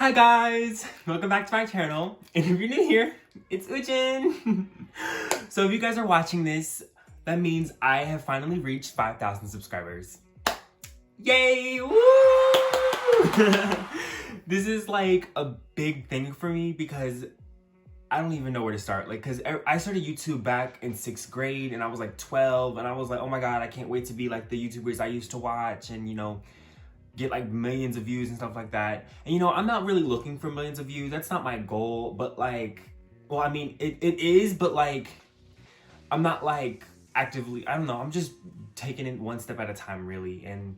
Hi guys! Welcome back to my channel. And if you're new here, it's Ujin! So if you guys are watching this, that means I have finally reached 5,000 subscribers. Yay! Woo! This is like a big thing for me because I don't even know where to start. Like, cause I started YouTube back in 6th grade and I was like 12 and I was like, oh my God, I can't wait to be like the YouTubers I used to watch and, you know, get like millions of views and stuff like that. And you know, I'm not really looking for millions of views. That's not my goal, but like, well, I mean, it is, but like, I'm not like actively, I don't know. I'm just taking it one step at a time really. And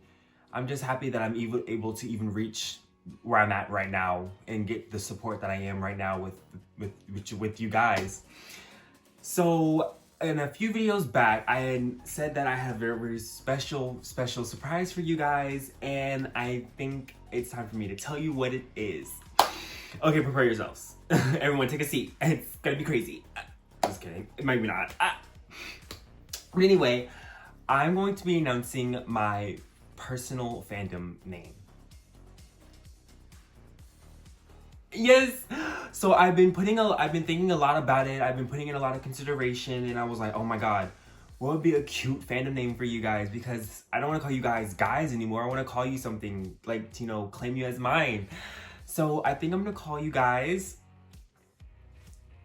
I'm just happy that I'm able to even reach where I'm at right now and get the support that I am right now with you guys. So in a few videos back, I had said that I have a very special surprise for you guys, and I think it's time for me to tell you what it is. Okay, prepare yourselves. Everyone take a seat. It's gonna be crazy. Just kidding. Maybe not. But anyway, I'm going to be announcing my personal fandom name. Yes. So I've been thinking a lot about it. I've been putting in a lot of consideration, and I was like, oh my God, what would be a cute fandom name for you guys? Because I don't want to call you guys anymore. I want to call you something like, you know, claim you as mine. So I think I'm gonna call you guys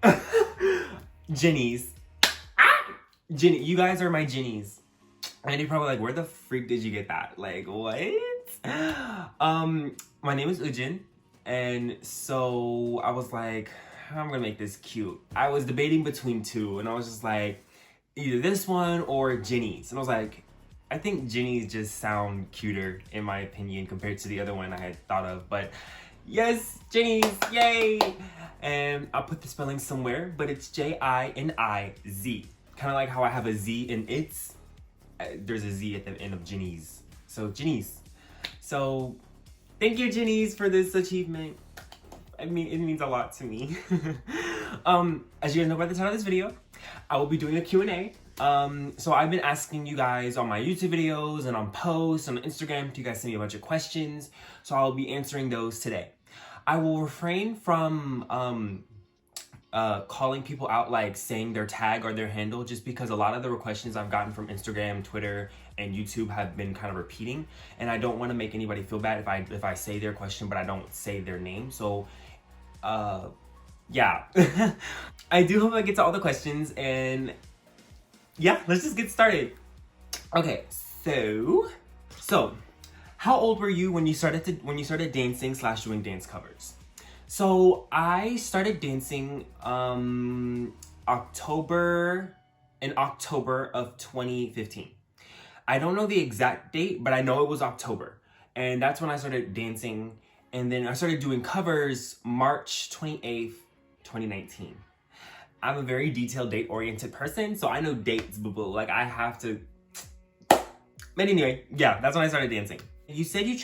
JINIZ. JINIZ. You guys are my JINIZ. And you're probably like, where the freak did you get that? Like, what? My name is Ujin. And so I was like, I'm gonna make this cute. I was debating between two, and I was just like, either this one or JINIZ. And I was like, I think JINIZ just sound cuter in my opinion compared to the other one I had thought of. But yes, JINIZ, yay! And I'll put the spelling somewhere, but it's JINIZ. Kind of like how I have a Z in it's. There's a Z at the end of JINIZ. So JINIZ. So thank you, JINIZ, for this achievement. I mean, it means a lot to me. As you guys know by the title of this video, I will be doing a Q&A. So I've been asking you guys on my YouTube videos and on posts on Instagram to you guys send me a bunch of questions. So I'll be answering those today. I will refrain from calling people out, like saying their tag or their handle, just because a lot of the questions I've gotten from Instagram, Twitter, and YouTube have been kind of repeating, and I don't want to make anybody feel bad if I say their question but I don't say their name. So yeah. I do hope I get to all the questions, and yeah, let's just get started. Okay, so how old were you when you started dancing / doing dance covers? So I started dancing in October of 2015. I don't know the exact date, but I know it was October. And that's when I started dancing. And then I started doing covers March 28th, 2019. I'm a very detailed date-oriented person, so I know dates, boo-boo. Like, I have to... But anyway, yeah, that's when I started dancing. You said you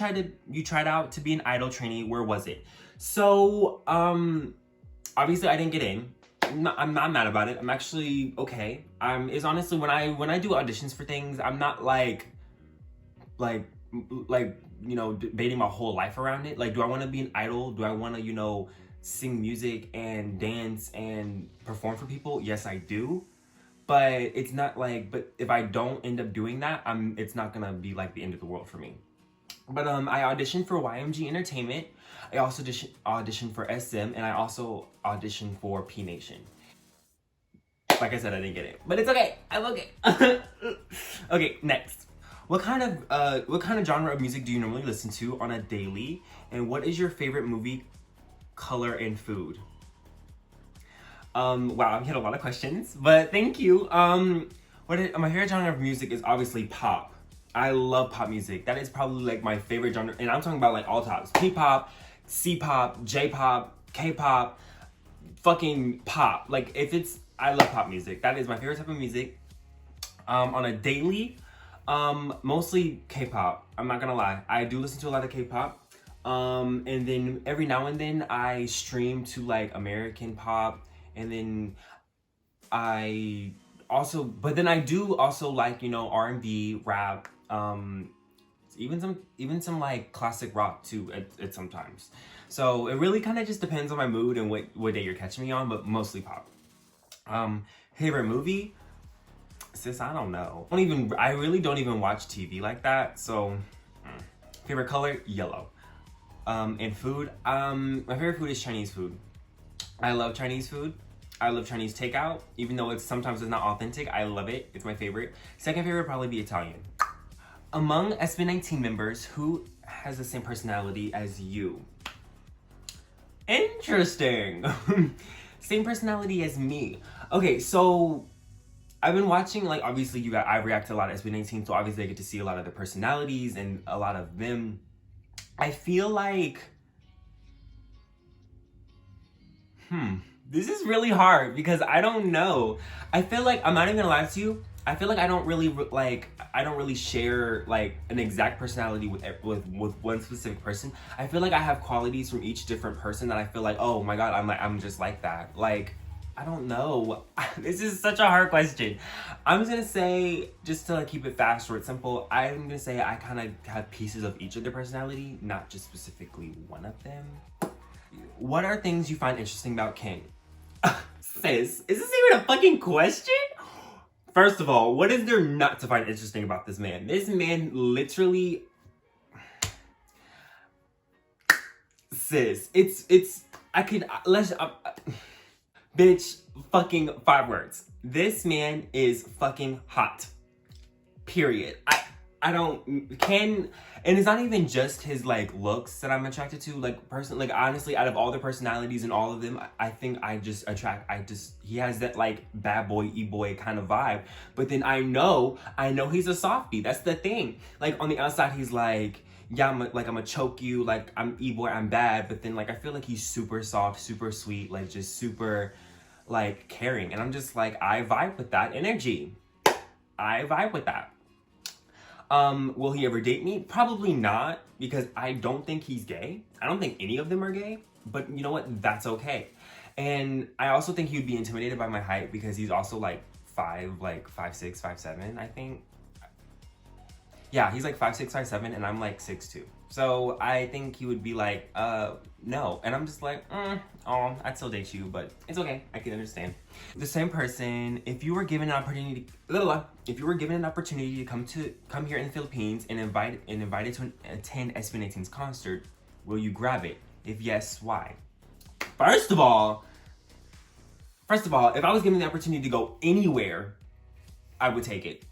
tried out to be an idol trainee. Where was it? So, obviously I didn't get in. I'm not mad about it. I'm actually okay. It's honestly, when I do auditions for things, I'm not like, you know, debating my whole life around it. Like, do I want to be an idol? Do I want to, you know, sing music and dance and perform for people? Yes, I do. But it's not like, but if I don't end up doing that, it's not gonna be like the end of the world for me. But I auditioned for YMG Entertainment. I also auditioned for SM, and I also auditioned for P Nation. Like I said, I didn't get it, but it's okay. I'm okay. Okay, next. What kind of genre of music do you normally listen to on a daily? And what is your favorite movie, color, and food? Wow, I've had a lot of questions, but thank you. My favorite genre of music is obviously pop. I love pop music. That is probably like my favorite genre, and I'm talking about like all tops: P-pop, C-pop, J-pop, K-pop, fucking pop. Like, I love pop music. That is my favorite type of music. On a daily, mostly K-pop. I'm not gonna lie. I do listen to a lot of K-pop. And then every now and then I stream to like American pop, and then I do also like, you know, R&B, rap, even some like classic rock too at sometimes. So it really kind of just depends on my mood and what day you're catching me on, but mostly pop. Favorite movie? Sis, I don't know. I really don't even watch TV like that. So favorite color? Yellow. And food? My favorite food is Chinese food. I love Chinese food. I love Chinese takeout, even though sometimes it's not authentic. I love it. It's my favorite. Second favorite would probably be Italian. Among SB19 members, who has the same personality as you? Interesting. Same personality as me. Okay, so I've been watching, like, obviously I react to a lot of SB19, so obviously I get to see a lot of the personalities and a lot of them. I feel like, this is really hard because I don't know. I feel like, I'm not even gonna lie to you, I feel like I don't really share like an exact personality with one specific person. I feel like I have qualities from each different person that I feel like, oh my god, I'm just like that. Like, I don't know. This is such a hard question. I'm just gonna say, just to keep it fast, short, simple, I'm gonna say I kind of have pieces of each of their personality, not just specifically one of them. What are things you find interesting about King? Sis, is this even a fucking question? First of all, what is there not to find interesting about this man? This man literally... Sis, bitch, fucking 5 words. This man is fucking hot. Period. And it's not even just his like looks that I'm attracted to. Like honestly, out of all the personalities and all of them, I think he has that like bad boy, e-boy kind of vibe. But then I know he's a softie. That's the thing. Like on the outside, he's like, yeah, I'm gonna choke you, like I'm e-boy, I'm bad. But then like I feel like he's super soft, super sweet, like just super like caring. And I'm just like, I vibe with that energy. I vibe with that. Will he ever date me? Probably not, because I don't think he's gay. I don't think any of them are gay, but you know what? That's okay. And I also think he would be intimidated by my height because he's also like 5'6", 5'7", I think. Yeah, he's like 5'6", 5'7", and I'm like 6'2". So I think he would be like, no. And I'm just like, I'd still date you, but it's okay. I can understand. The same person, if you were given an opportunity, to come here in the Philippines and invited to attend SB19's concert, will you grab it? If yes, why? First of all, if I was given the opportunity to go anywhere, I would take it.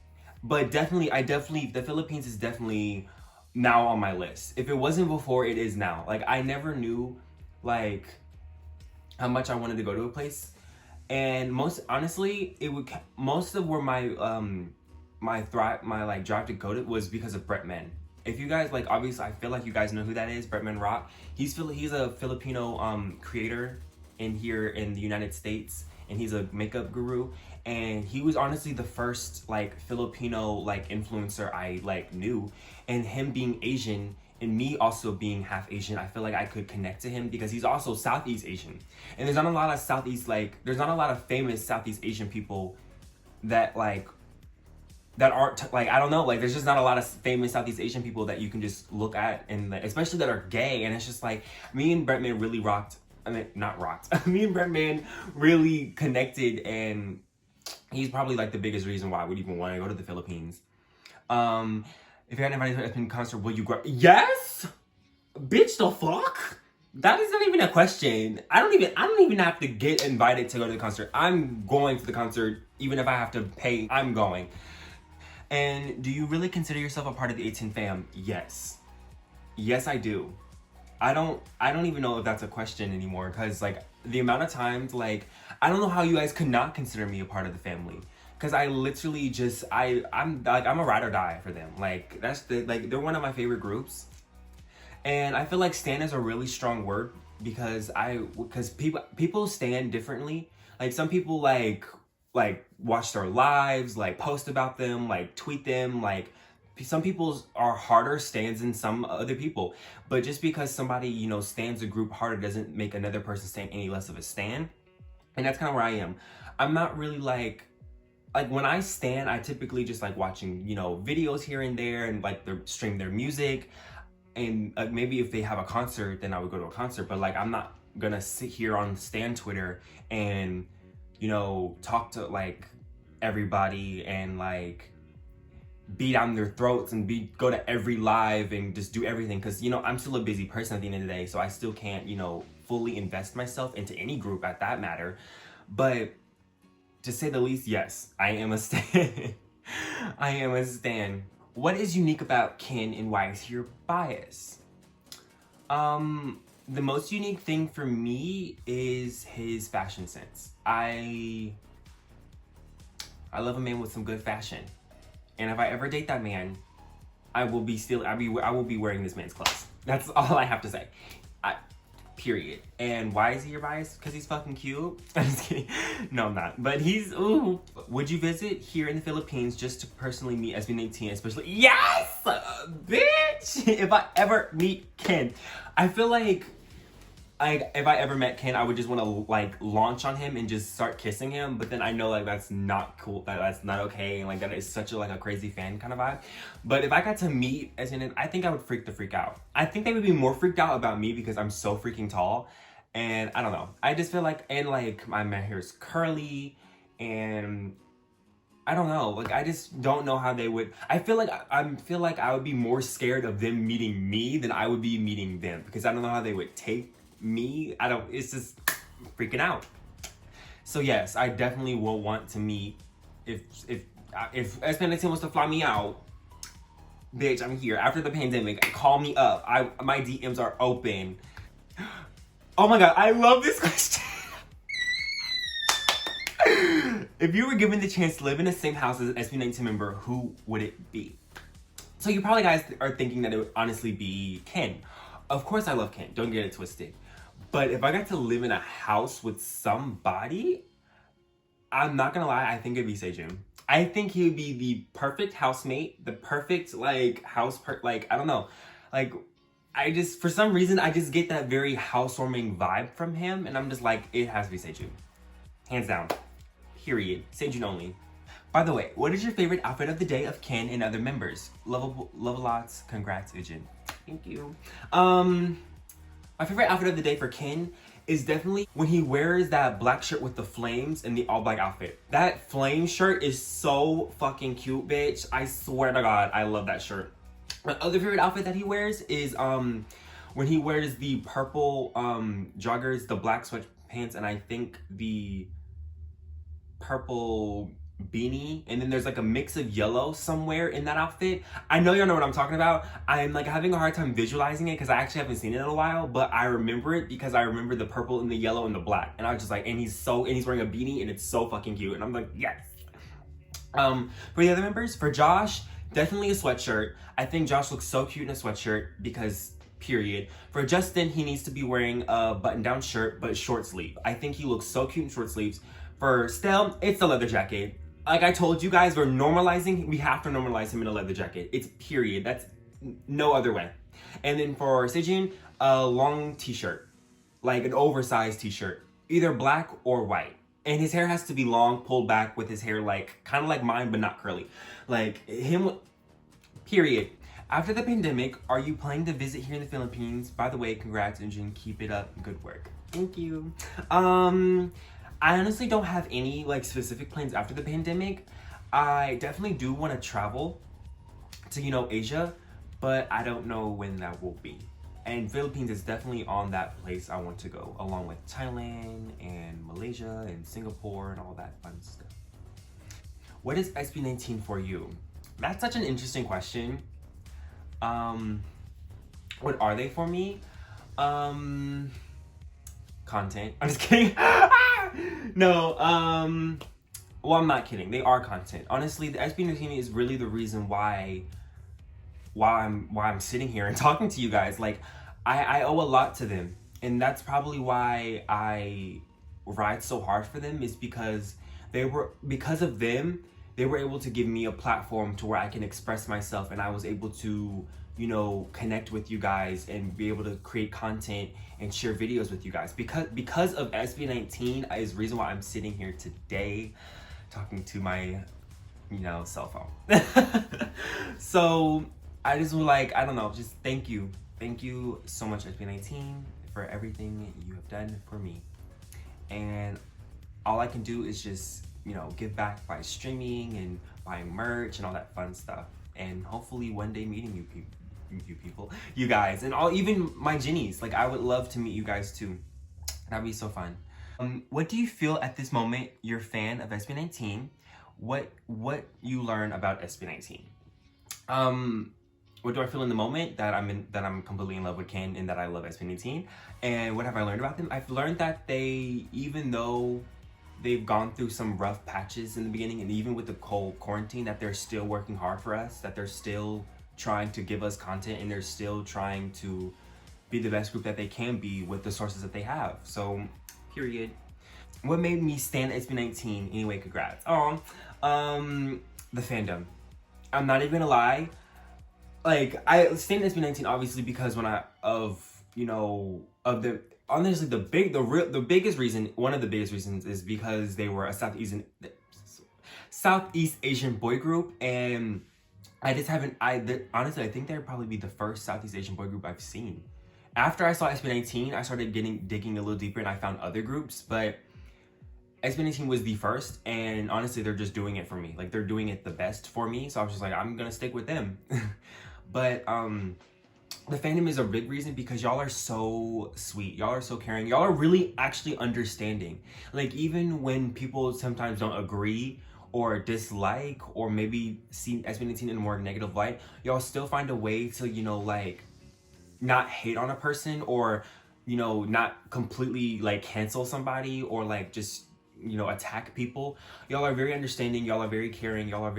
But the Philippines is definitely now on my list. If it wasn't before, it is now. Like, I never knew, like, how much I wanted to go to a place. And most of where my drive to go to was because of Brett Men. If you guys, like, obviously, I feel like you guys know who that is, Brett Men Rock. He's a Filipino creator here in the United States, and he's a makeup guru. And he was honestly the first like Filipino like influencer I like knew. And him being Asian and me also being half Asian, I feel like I could connect to him because he's also Southeast Asian. And there's not a lot of famous Southeast Asian people that aren't like, I don't know, like there's just not a lot of famous Southeast Asian people that you can just look at, and like, especially that are gay. And it's just like, me and Brett Man really me and Brett Man really connected, and he's probably like the biggest reason why I would even want to go to the Philippines. If you're invited to an SB19 concert, will you go? Yes! Bitch, the fuck? That is not even a question. I don't even have to get invited to go to the concert. I'm going to the concert, even if I have to pay, I'm going. And do you really consider yourself a part of the 18 fam? Yes. Yes, I do. I don't even know if that's a question anymore, because like the amount of times, like, I don't know how you guys could not consider me a part of the family, because I literally just I'm a ride or die for them. Like they're one of my favorite groups. And I feel like stan is a really strong word because people stan differently. Like some people like watch their lives, like post about them, like tweet them, like some people are harder stans than some other people. But just because somebody, you know, stans a group harder doesn't make another person stan any less of a stan. And that's kind of where I am. I'm not really like like when I stan, I typically just like watching, you know, videos here and there and like stream their music. And maybe if they have a concert, then I would go to a concert. But like, I'm not gonna sit here on Stan Twitter and, you know, talk to like everybody and like beat down their throats and go to every live and just do everything. Cause you know, I'm still a busy person at the end of the day. So I still can't, you know, fully invest myself into any group at that matter. But to say the least, yes, I am a stan. I am a stan. What is unique about Ken and why is he your bias? The most unique thing for me is his fashion sense. I love a man with some good fashion. And if I ever date that man, I will be wearing this man's clothes. That's all I have to say. Period. And why is he your bias? Because he's fucking cute. I'm just kidding. No, I'm not. But he's, ooh. Would you visit here in the Philippines just to personally meet SB19, especially? Yes! Bitch! If I ever meet Ken. I feel like if I ever met Ken, I would just want to like launch on him and just start kissing him. But then I know like that's not cool. That's not okay. And like that is such a like a crazy fan kind of vibe. But if I got to meet SB19, I think I would freak out. I think they would be more freaked out about me because I'm so freaking tall. And I don't know. I just feel like, and like my hair is curly and I don't know. Like I just don't know how they would. I feel like I would be more scared of them meeting me than I would be meeting them because I don't know how they would take me. It's just freaking out. So yes, I definitely will want to meet if SB19 wants to fly me out. Bitch, I'm here. After the pandemic, call me up. My DMs are open. Oh my god, I love this question. If you were given the chance to live in the same house as an SB19 member, who would it be? So you probably guys are thinking that it would honestly be Ken. Of course I love Ken, don't get it twisted. But if I got to live in a house with somebody, I'm not gonna lie, I think it'd be Sejun. I think he would be the perfect housemate, the perfect like like I don't know. Like for some reason I just get that very housewarming vibe from him and I'm just like, it has to be Sejun. Hands down. Period. Sejun only. By the way, what is your favorite outfit of the day of Ken and other members? Love lots. Congrats, Ujin. Thank you. My favorite outfit of the day for Ken is definitely when he wears that black shirt with the flames and the all black outfit. That flame shirt is so fucking cute, bitch. I swear to God, I love that shirt. My other favorite outfit that he wears is when he wears the purple joggers, the black sweatpants, and I think the purple beanie, and then there's like a mix of yellow somewhere in that outfit. I know y'all know what I'm talking about. I'm like having a hard time visualizing it because I actually haven't seen it in a while, but I remember it because I remember the purple and the yellow and the black, and I was just like, and he's wearing a beanie and it's so fucking cute, and I'm like, yes. For the other members, for Josh, definitely a sweatshirt. I think Josh looks so cute in a sweatshirt because period. For Justin, he needs to be wearing a button-down shirt but short sleeve. I think he looks so cute in short sleeves. For Stel, it's the leather jacket. Like I told you guys, we have to normalize him in a leather jacket. It's period. That's no other way. And then for Sejun, a long t-shirt. Like an oversized t-shirt. Either black or white. And his hair has to be long, pulled back with his hair like, kind of like mine, but not curly. Like him, period. After the pandemic, are you planning to visit here in the Philippines? By the way, congrats, Injin. Keep it up. Good work. Thank you. I honestly don't have any like specific plans after the pandemic. I definitely do want to travel to, you know, Asia, but I don't know when that will be. And Philippines is definitely on that place I want to go, along with Thailand and Malaysia and Singapore and all that fun stuff. What is SB19 for you? That's such an interesting question. What are they for me? Content. I'm just kidding. No, well, I'm not kidding. They are content. Honestly, the SB19 is really the reason why I'm sitting here and talking to you guys. Like, I owe a lot to them, and that's probably why I ride so hard for them. Is because of them, they were able to give me a platform to where I can express myself, and I was able to, you know, connect with you guys and be able to create content and share videos with you guys. Because of SB19 is the reason why I'm sitting here today. talking to my, cell phone. So I just would like, I don't know, just thank you. Thank you so much, SB19, for everything you have done for me. And all I can do is just, give back by streaming and buying merch and all that fun stuff. And hopefully one day meeting you guys, and even my JINIZ. Like, I would love to meet you guys too. That'd be so fun. What do you feel at this moment you're a fan of SB19? What you learn about SB19? What do I feel in the moment? That I'm completely in love with Ken and that I love SB19. And what have I learned about them? I've learned that they, even though they've gone through some rough patches in the beginning, and even with the quarantine, that they're still working hard for us, that they're still trying to give us content, and they're still trying to be the best group that they can be with the sources that they have. So, period. What made me stand SB19? Anyway, congrats. The fandom. I'm not even gonna lie. Like, I stand SB19 obviously because honestly, the biggest reason, one of the biggest reasons, is because they were a Southeast Asian boy group, and I just haven't, honestly, I think they'd probably be the first Southeast Asian boy group I've seen. After I saw SB19, I started digging a little deeper, and I found other groups, but SB19 was the first, and honestly, they're just doing it for me. Like, they're doing it the best for me, so I was just like, I'm gonna stick with them. But, the fandom is a big reason because y'all are so sweet. Y'all are so caring. Y'all are really actually understanding. Like, even when people sometimes don't agree or dislike or maybe see SB19 in a more negative light, y'all still find a way to, like, not hate on a person or, not completely, like, cancel somebody or, like, just, attack people. Y'all are very understanding. Y'all are very caring. Y'all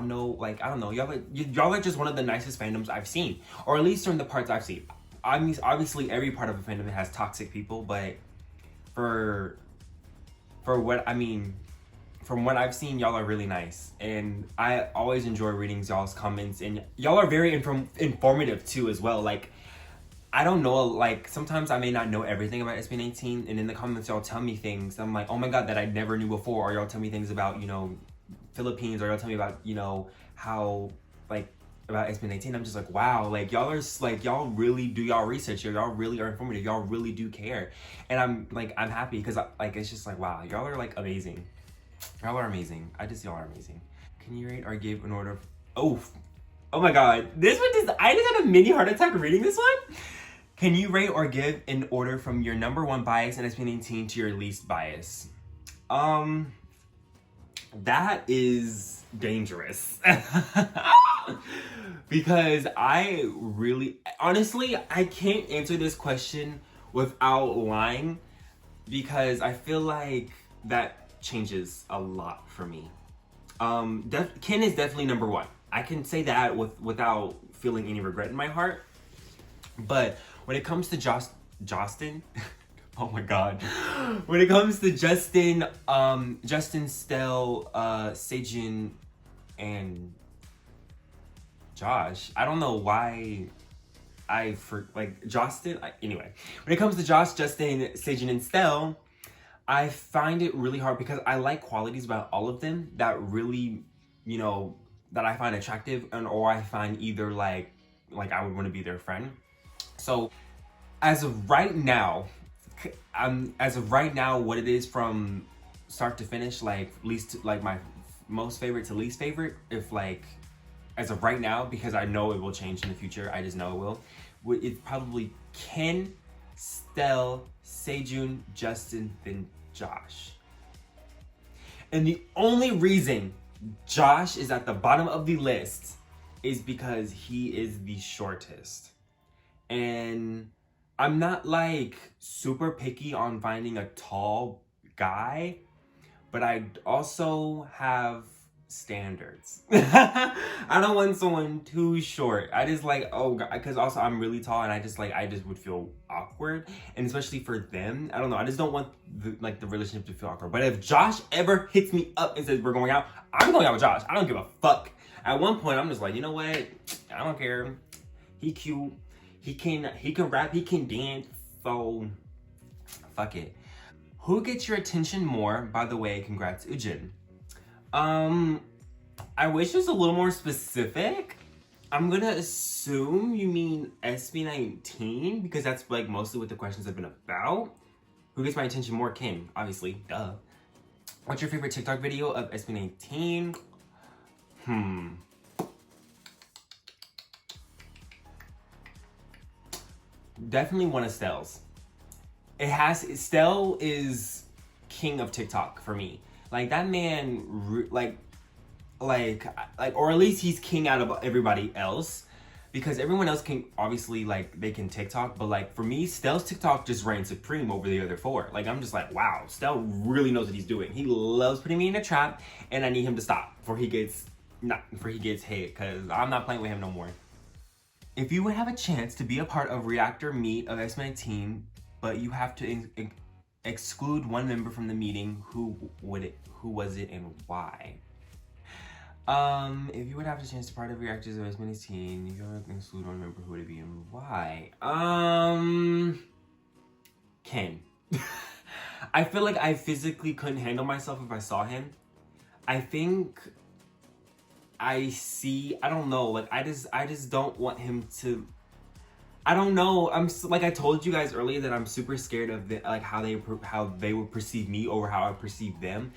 know, like, I don't know. Y'all are just one of the nicest fandoms I've seen, or at least during the parts I've seen. I mean, obviously, every part of a fandom has toxic people, but for what from what I've seen, y'all are really nice, and I always enjoy reading y'all's comments, and y'all are very informative too as well. Like, I don't know, like, sometimes I may not know everything about SB19, and in the comments y'all tell me things, I'm like, oh my god, that I never knew before, or y'all tell me things about, Philippines, or y'all tell me about, how, like, about SB19, I'm just like, wow, like, y'all are, like, y'all really do y'all research, y'all really are informative, y'all really do care, and I'm happy, because, like, it's just like, wow, y'all are, like, amazing. Y'all are amazing. Y'all are amazing. Can you rate or give an order of, oh my god, I just had a mini heart attack reading this one. Can you rate or give an order from your number one bias in SB19 to your least bias? That is dangerous. Because honestly, I can't answer this question without lying, because I feel like that changes a lot for me. Ken is definitely number one. I can say that without feeling any regret in my heart. But when it comes to Justin, oh my god. When it comes to Justin, Stell, Sejun, and Josh, I don't know why Justin. Anyway, when it comes to Josh, Justin, Sejun, and Stell, I find it really hard because I like qualities about all of them that really, that I find attractive, or I find either like I would want to be their friend. So as of right now, what it is from start to finish, like my most favorite to least favorite, if like as of right now, because I know it will change in the future, I just know it will. It's probably Ken, Stell, Sejun, Justin, then Josh. And the only reason Josh is at the bottom of the list is because he is the shortest. And I'm not like super picky on finding a tall guy, but I also have standards. I don't want someone too short. I just like, because also I'm really tall, and I just would feel awkward, and especially for them, I don't know, I just don't want the relationship to feel awkward. But if Josh ever hits me up and says we're going out, I'm going out with Josh. I don't give a fuck. At one point, I'm just like, you know what? I don't care. He cute. He can rap. He can dance. So, fuck it. Who gets your attention more? By the way, congrats, Ujin. I wish it was a little more specific. I'm gonna assume you mean SB19 because that's like mostly what the questions have been about. Who gets my attention more? Ken, obviously, duh. What's your favorite TikTok video of SB19? Definitely one of Stell's. Stell is king of TikTok for me. Like that man, like, or at least he's king out of everybody else. Because everyone else can, obviously, like, they can TikTok. But, like, for me, Stell's TikTok just reigns supreme over the other four. Like, I'm just like, wow, Stell really knows what he's doing. He loves putting me in a trap, and I need him to stop before he gets hit. Because I'm not playing with him no more. If you would have a chance to be a part of reactor meet of SB19, but you have to exclude one member from the meeting, who was it, and why? If you would have a chance to part of reactors of SB19, if you would exclude one member, who would it be and why? Ken. I feel like I physically couldn't handle myself if I saw him. I think I don't know, like I just don't want him to, I don't know. Like I told you guys earlier that I'm super scared of like how they would perceive me over how I perceive them.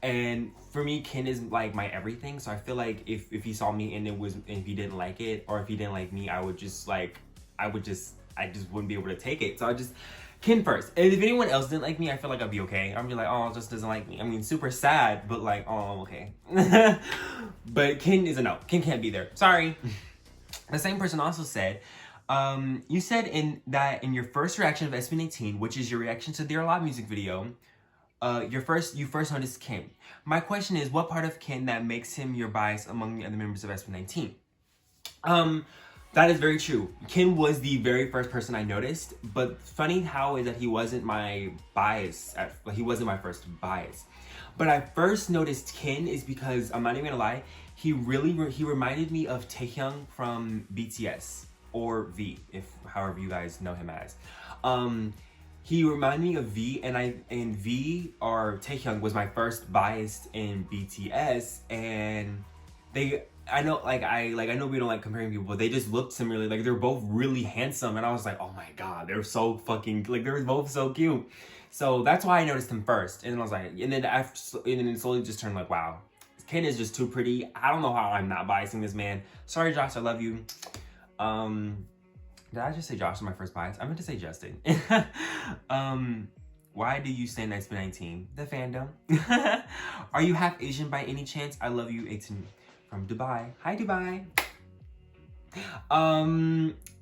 And for me, Ken is like my everything. So I feel like if he saw me and if he didn't like it, or if he didn't like me, I just wouldn't be able to take it. So Ken first. And if anyone else didn't like me, I feel like I'd be okay. I'm just like, oh, just doesn't like me. I mean, super sad, but like, oh, okay. But Ken is a no. Ken can't be there. Sorry. The same person also said, you said in your first reaction of SB19, which is your reaction to their live music video, you first noticed Ken. My question is, what part of Ken that makes him your bias among the other members of SB19? That is very true. Ken was the very first person I noticed, but funny how is that he wasn't my bias. He wasn't my first bias. But I first noticed Ken is because, I'm not even gonna lie, he reminded me of Taehyung from BTS, or V, however you guys know him as. He reminded me of V, and V, or Taehyung, was my first bias in BTS, and I know we don't like comparing people, but they just looked similarly. Like, they're both really handsome, and I was like, oh my god, they're so fucking, like, they're both so cute. So that's why I noticed him first, and then I was like, and then it slowly just turned like, wow, Ken is just too pretty. I don't know how I'm not biasing this man. Sorry, Josh, I love you. Did I just say Josh is my first bias? I meant to say Justin. Why do you stand SB19? The fandom. Are you half Asian by any chance? I love you, 18 from Dubai. Hi, Dubai.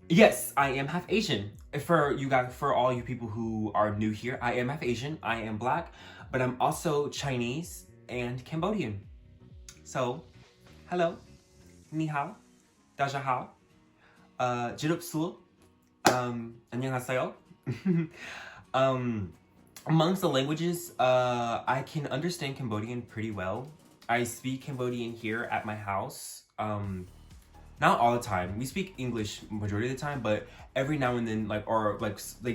Yes, I am half Asian. For all you people who are new here, I am half Asian. I am black, but I'm also Chinese and Cambodian. So, hello, ni hao, daja hao, jirupsul, 안녕하세요. Amongst the languages, I can understand Cambodian pretty well. I speak Cambodian here at my house. Not all the time. We speak English majority of the time, but every now and then, like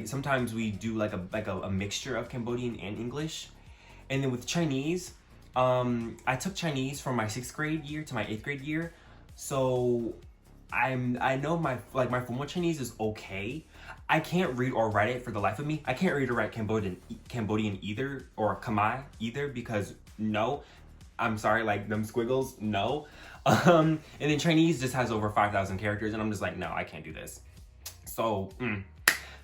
sometimes we do like a mixture of Cambodian and English. And then with Chinese, I took Chinese from my 6th grade year to my 8th grade year, so I know my formal Chinese is okay. I can't read or write it for the life of me. I can't read or write Cambodian either, or Khmer either, because no, I'm sorry, like them squiggles, no. And then Chinese just has over 5,000 characters, and I'm just like, no, I can't do this. So,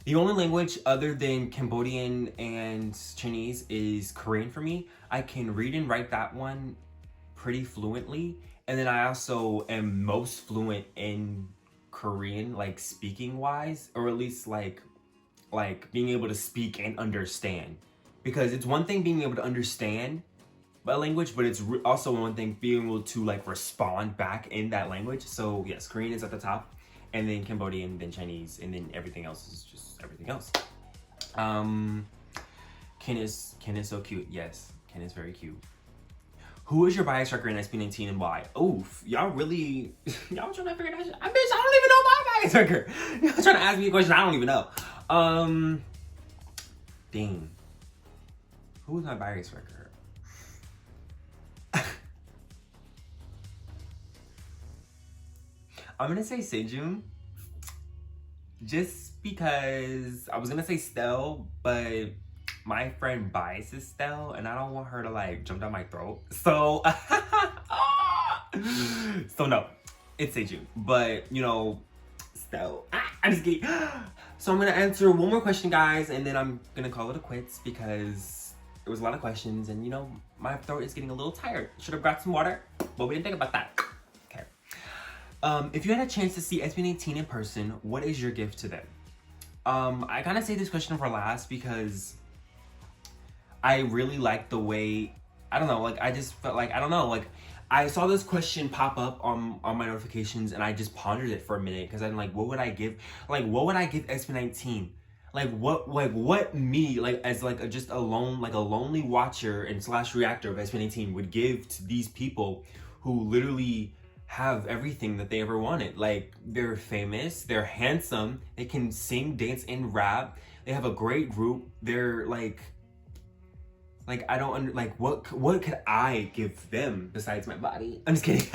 the only language other than Cambodian and Chinese is Korean for me. I can read and write that one pretty fluently. And then I also am most fluent in Korean, like speaking wise, or at least like being able to speak and understand. Because it's one thing being able to understand a language, but it's also one thing being able to like respond back in that language. So yes, Korean is at the top, and then Cambodian, then Chinese, and then everything else is just everything else. Ken is so cute. Yes, Ken is very cute. Who is your bias wrecker in SB19 and why? Oof, y'all trying to figure that shit. Bitch, I don't even know my bias wrecker. Y'all trying to ask me a question I don't even know. Dang. Who is my bias wrecker? I'm gonna say Sejun. Just because I was gonna say Stell, but my friend biases Stell, and I don't want her to like jump down my throat. So, so no, it's Sejun. But you know, Stell. I'm just kidding. So I'm gonna answer one more question, guys, and then I'm gonna call it a quits because there was a lot of questions, and you know, my throat is getting a little tired. Should have brought some water, but we didn't think about that. Okay. If you had a chance to see SB19 in person, what is your gift to them? I kind of saved this question for last because I really like the way, I don't know, like I just felt like, I don't know, like I saw this question pop up on my notifications and I just pondered it for a minute because I'm like, what would I give? Like, what would I give SB19? Like what me, like as like just a lonely watcher and slash reactor of SB19 would give to these people who literally have everything that they ever wanted. Like they're famous, they're handsome, they can sing, dance, and rap. They have a great group. They're like I don't what could I give them besides my body? I'm just kidding.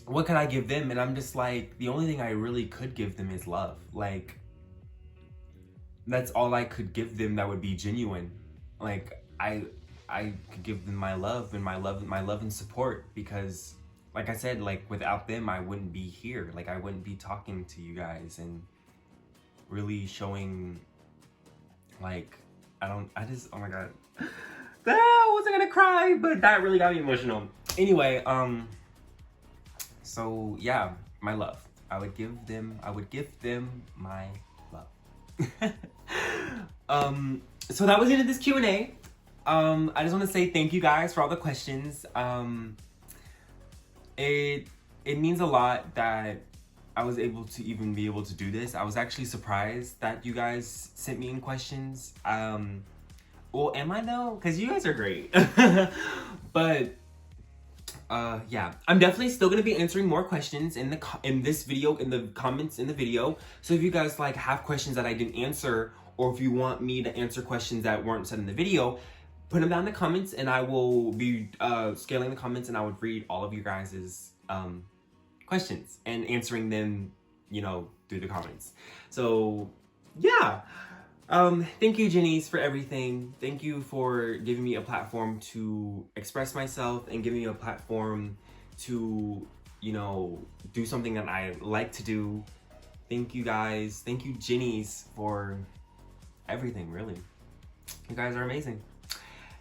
What could I give them? And I'm just like, the only thing I really could give them is love. Like that's all I could give them that would be genuine. Like I could give them my love and support, because like I said, like without them I wouldn't be here. Like I wouldn't be talking to you guys and really showing like oh my god. I wasn't gonna cry, but that really got me emotional. Anyway, so yeah, my love. I would give them my love. So that was the end of this Q&A. I just want to say thank you guys for all the questions. It means a lot that I was able to even be able to do this. I was actually surprised that you guys sent me in questions. Well, am I though? Because you guys are great. But yeah, I'm definitely still gonna be answering more questions in this video, in the comments in the video. So if you guys like have questions that I didn't answer, or if you want me to answer questions that weren't said in the video, put them down in the comments and I will be scaling the comments and I would read all of you guys's questions and answering them, you know, through the comments. So yeah, thank you JINIZ for everything. Thank you for giving me a platform to express myself and giving me a platform to, you know, do something that I like to do. Thank you guys. Thank you JINIZ for everything, really. You guys are amazing.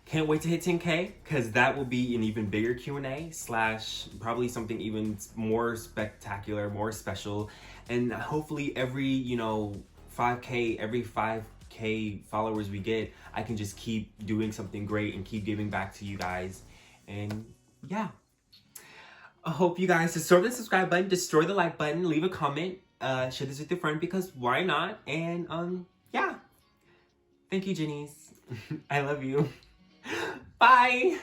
Can't wait to hit 10K, because that will be an even bigger Q&A / probably something even more spectacular, more special. And hopefully every, you know, 5K, every 5K followers we get, I can just keep doing something great and keep giving back to you guys. And yeah, I hope you guys destroy the subscribe button, destroy the like button, leave a comment, share this with your friend, because why not? And yeah, thank you JINIZ. I love you. Bye.